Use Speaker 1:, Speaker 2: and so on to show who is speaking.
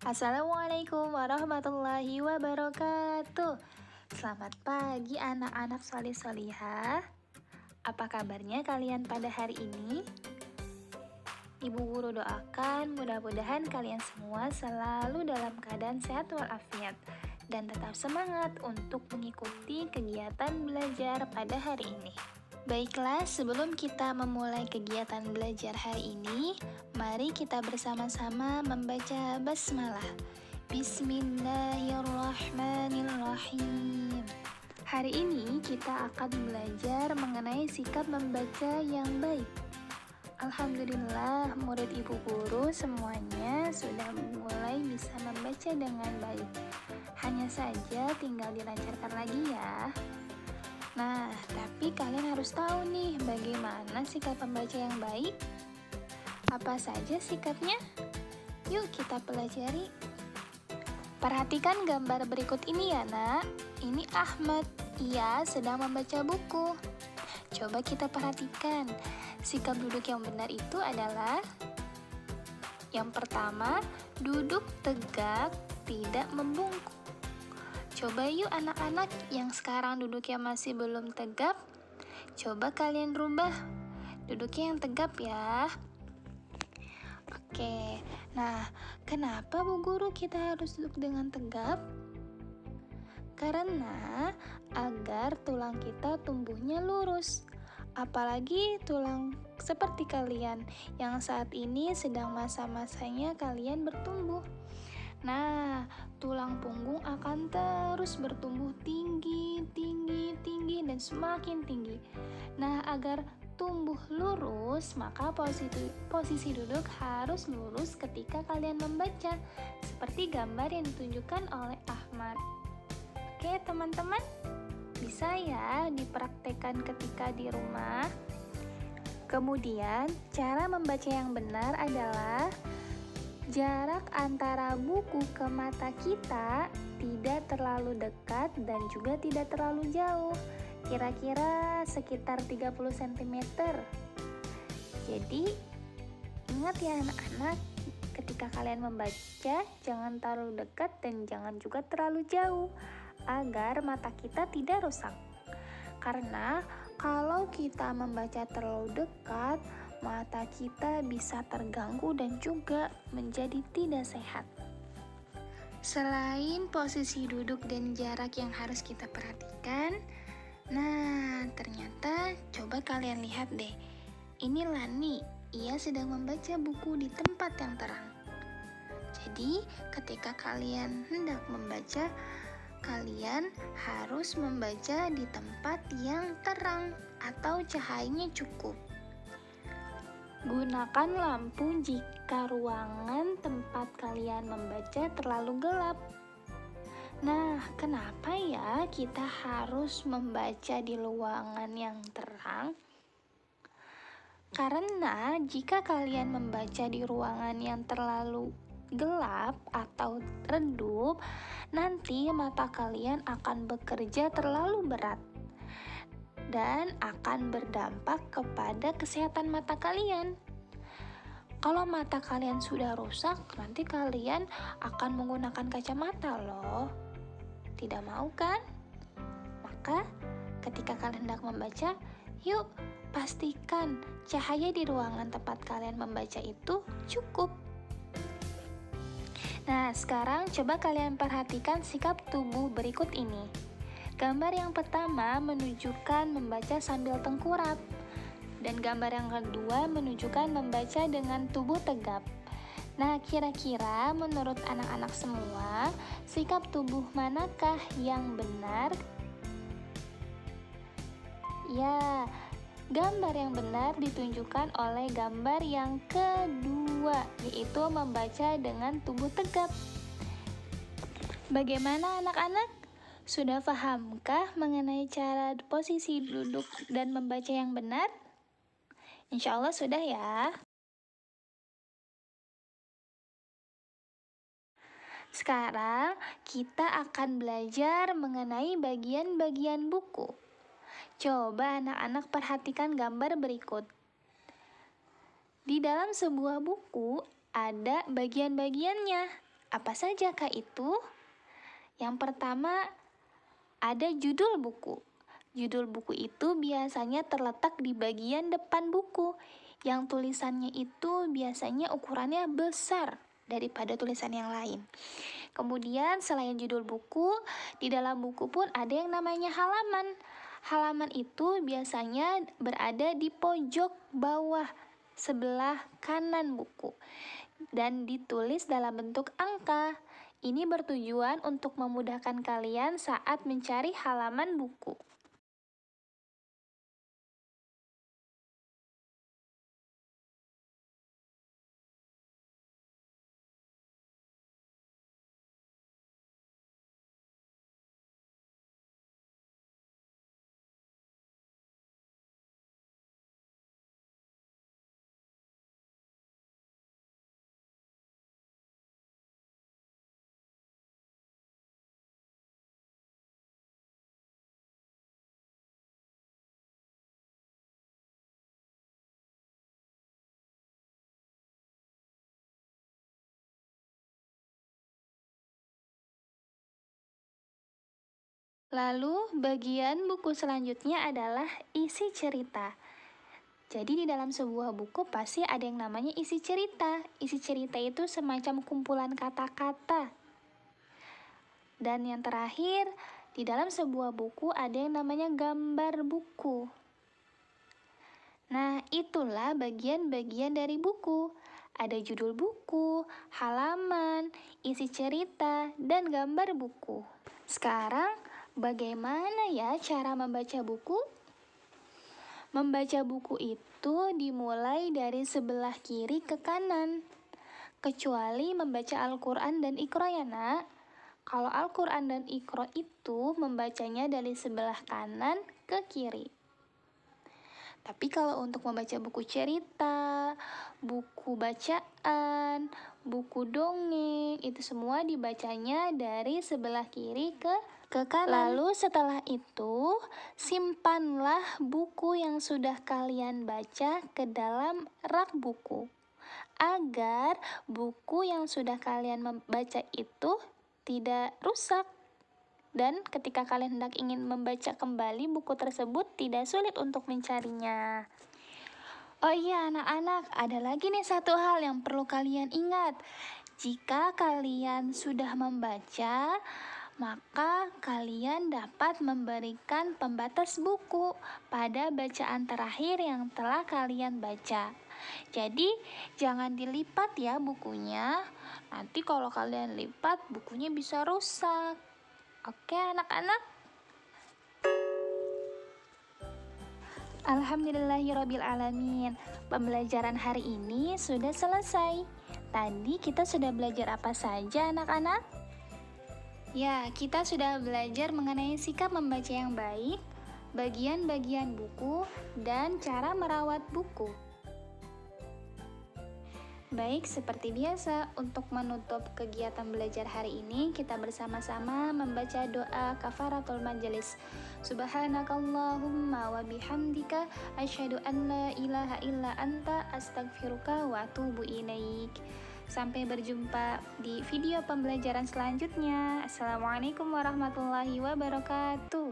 Speaker 1: Assalamualaikum warahmatullahi wabarakatuh. Selamat pagi anak-anak solih-solihah. Apa kabarnya kalian pada hari ini? Ibu guru doakan mudah-mudahan kalian semua selalu dalam keadaan sehat walafiat dan tetap semangat untuk mengikuti kegiatan belajar pada hari ini. Baiklah, sebelum kita memulai kegiatan belajar hari ini, mari kita bersama-sama membaca basmalah. Bismillahirrahmanirrahim. Hari ini kita akan belajar mengenai sikap membaca yang baik. Alhamdulillah, murid ibu guru semuanya sudah mulai bisa membaca dengan baik. Hanya saja tinggal dilancarkan lagi ya. Nah, tapi kalian harus tahu nih bagaimana sikap membaca yang baik. Apa saja sikapnya? Yuk kita pelajari. Perhatikan gambar berikut ini ya nak. Ini Ahmad, ia sedang membaca buku. Coba kita perhatikan, sikap duduk yang benar itu adalah: yang pertama, duduk tegak, tidak membungkuk. Coba yuk anak-anak yang sekarang duduknya masih belum tegap, coba kalian rubah duduknya yang tegap ya. Oke, nah kenapa Bu Guru kita harus duduk dengan tegap? Karena agar tulang kita tumbuhnya lurus. Apalagi tulang seperti kalian yang saat ini sedang masa-masanya kalian bertumbuh. Nah, tulang punggung akan terus bertumbuh tinggi, dan semakin tinggi. Nah, agar tumbuh lurus, maka posisi duduk harus lurus ketika kalian membaca, seperti gambar yang ditunjukkan oleh Ahmad. Oke, teman-teman, bisa ya dipraktekkan ketika di rumah. Kemudian, cara membaca yang benar adalah jarak antara buku ke mata kita tidak terlalu dekat dan juga tidak terlalu jauh, kira-kira sekitar 30 cm. Jadi, ingat ya anak-anak, ketika kalian membaca, jangan terlalu dekat dan jangan juga terlalu jauh, agar mata kita tidak rusak. Karena kalau kita membaca terlalu dekat, mata kita bisa terganggu dan juga menjadi tidak sehat. Selain posisi duduk dan jarak yang harus kita perhatikan, nah ternyata coba kalian lihat deh, ini Lani, ia sedang membaca buku di tempat yang terang. Jadi ketika kalian hendak membaca, kalian harus membaca di tempat yang terang atau cahayanya cukup. Gunakan lampu jika ruangan tempat kalian membaca terlalu gelap. Nah, kenapa ya kita harus membaca di ruangan yang terang? Karena jika kalian membaca di ruangan yang terlalu gelap atau redup, nanti mata kalian akan bekerja terlalu berat dan akan berdampak kepada kesehatan mata kalian. Kalau mata kalian sudah rusak, nanti kalian akan menggunakan kacamata loh. Tidak mau kan? Maka ketika kalian hendak membaca, yuk pastikan cahaya di ruangan tempat kalian membaca itu cukup. Nah, sekarang coba kalian perhatikan sikap tubuh berikut ini. Gambar yang pertama menunjukkan membaca sambil tengkurap, dan gambar yang kedua menunjukkan membaca dengan tubuh tegap. Nah, kira-kira menurut anak-anak semua, sikap tubuh manakah yang benar? Ya, gambar yang benar ditunjukkan oleh gambar yang kedua, yaitu membaca dengan tubuh tegap. Bagaimana anak-anak? Sudah pahamkah mengenai cara posisi duduk dan membaca yang benar? Insya Allah sudah ya. Sekarang kita akan belajar mengenai bagian-bagian buku. Coba anak-anak perhatikan gambar berikut. Di dalam sebuah buku ada bagian-bagiannya. Apa sajakah itu? Yang pertama, ada judul buku. Judul buku itu biasanya terletak di bagian depan buku, yang tulisannya itu biasanya ukurannya besar daripada tulisan yang lain. Kemudian selain judul buku, di dalam buku pun ada yang namanya halaman. Halaman itu biasanya berada di pojok bawah sebelah kanan buku dan ditulis dalam bentuk angka. Ini bertujuan untuk memudahkan kalian saat mencari halaman buku. Lalu, bagian buku selanjutnya adalah isi cerita. Jadi di dalam sebuah buku pasti ada yang namanya isi cerita. Isi cerita itu semacam kumpulan kata-kata. Dan yang terakhir, di dalam sebuah buku ada yang namanya gambar buku. Nah, itulah bagian-bagian dari buku. Ada judul buku, halaman, isi cerita, dan gambar buku. Sekarang, bagaimana ya cara membaca buku? Membaca buku itu dimulai dari sebelah kiri ke kanan. Kecuali membaca Al-Quran dan Iqra ya nak. Kalau Al-Quran dan Iqra itu membacanya dari sebelah kanan ke kiri. Tapi kalau untuk membaca buku cerita, buku bacaan, buku dongeng, itu semua dibacanya dari sebelah kiri ke kanan. Lalu setelah itu, simpanlah buku yang sudah kalian baca ke dalam rak buku, agar buku yang sudah kalian membaca itu tidak rusak. Dan ketika kalian hendak ingin membaca kembali buku tersebut, tidak sulit untuk mencarinya. Oh iya anak-anak, ada lagi nih satu hal yang perlu kalian ingat. Jika kalian sudah membaca, maka kalian dapat memberikan pembatas buku pada bacaan terakhir yang telah kalian baca. Jadi jangan dilipat ya bukunya. Nanti kalau kalian lipat, bukunya bisa rusak. Oke anak-anak? Alhamdulillahirrabbilalamin. Pembelajaran hari ini sudah selesai. Tadi kita sudah belajar apa saja anak-anak? Ya, kita sudah belajar mengenai sikap membaca yang baik, bagian-bagian buku, dan cara merawat buku. Baik, seperti biasa, untuk menutup kegiatan belajar hari ini, kita bersama-sama membaca doa kafaratul majelis. Subhanakallahumma wa bihamdika, asyhadu an la ilaha illa anta, astaghfiruka wa atubu ilaik. Sampai berjumpa di video pembelajaran selanjutnya. Assalamualaikum warahmatullahi wabarakatuh.